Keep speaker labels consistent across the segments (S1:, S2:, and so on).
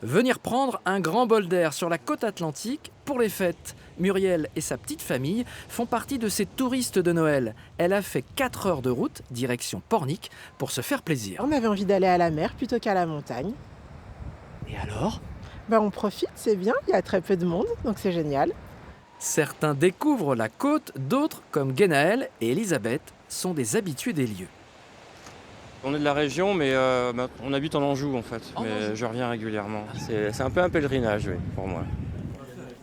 S1: Venir prendre un grand bol d'air sur la côte atlantique pour les fêtes. Muriel et sa petite famille font partie de ces touristes de Noël. Elle a fait 4 heures de route, direction Pornic, pour se faire plaisir.
S2: On avait envie d'aller à la mer plutôt qu'à la montagne.
S1: Et alors ?
S2: On profite, c'est bien, il y a très peu de monde, donc c'est génial.
S1: Certains découvrent la côte, d'autres, comme Guénaël et Elisabeth, sont des habitués des lieux.
S3: On est de la région, mais on habite en Anjou en fait. Mais je reviens régulièrement. C'est un peu un pèlerinage, oui, pour moi.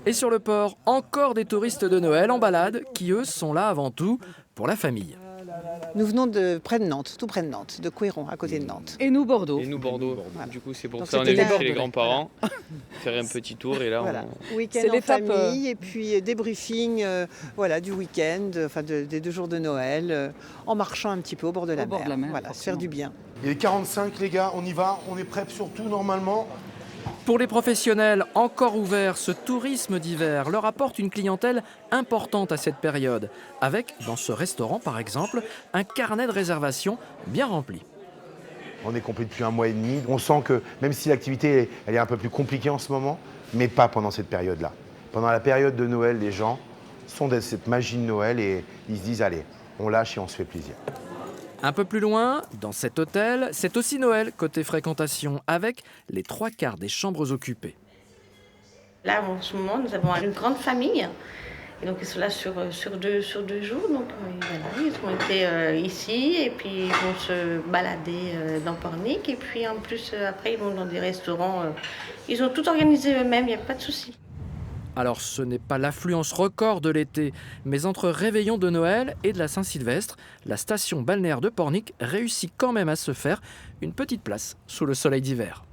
S1: Et sur le port, encore des touristes de Noël en balade qui, eux, sont là avant tout pour la famille.
S4: Nous venons de près de Nantes, tout près de Nantes, de Couéron, à côté de Nantes.
S5: Et nous Bordeaux.
S6: Et nous Bordeaux.
S4: Voilà.
S6: Du coup, c'est pour
S4: Donc
S6: ça on
S4: c'était
S6: est venu
S4: là-
S6: chez les grands-parents, faire un petit tour et là
S4: Voilà.
S6: on...
S4: Week-end
S5: C'est
S4: en
S5: l'étape,
S4: famille et puis débriefing du week-end, des 2 jours de Noël, en marchant un petit peu au bord de la mer. Voilà, se faire du bien.
S7: Il est 45 les gars, on y va, on est prêts surtout normalement.
S1: Pour les professionnels encore ouverts, ce tourisme d'hiver leur apporte une clientèle importante à cette période, avec, dans ce restaurant par exemple, un carnet de réservation bien rempli.
S7: On est complet depuis 1 mois et demi. On sent que même si l'activité elle est un peu plus compliquée en ce moment, mais pas pendant cette période-là. Pendant la période de Noël, les gens sont dans cette magie de Noël et ils se disent allez, on lâche et on se fait plaisir.
S1: Un peu plus loin, dans cet hôtel, c'est aussi Noël côté fréquentation, avec les 3/4 des chambres occupées.
S8: Là, en ce moment, nous avons une grande famille. Et donc, ils sont là sur 2 jours. Donc, voilà, ils ont été ici et puis ils vont se balader dans Pornic. Et puis, en plus, après, ils vont dans des restaurants. Ils ont tout organisé eux-mêmes, il n'y a pas de souci.
S1: Alors ce n'est pas l'affluence record de l'été, mais entre réveillon de Noël et de la Saint-Sylvestre, la station balnéaire de Pornic réussit quand même à se faire une petite place sous le soleil d'hiver.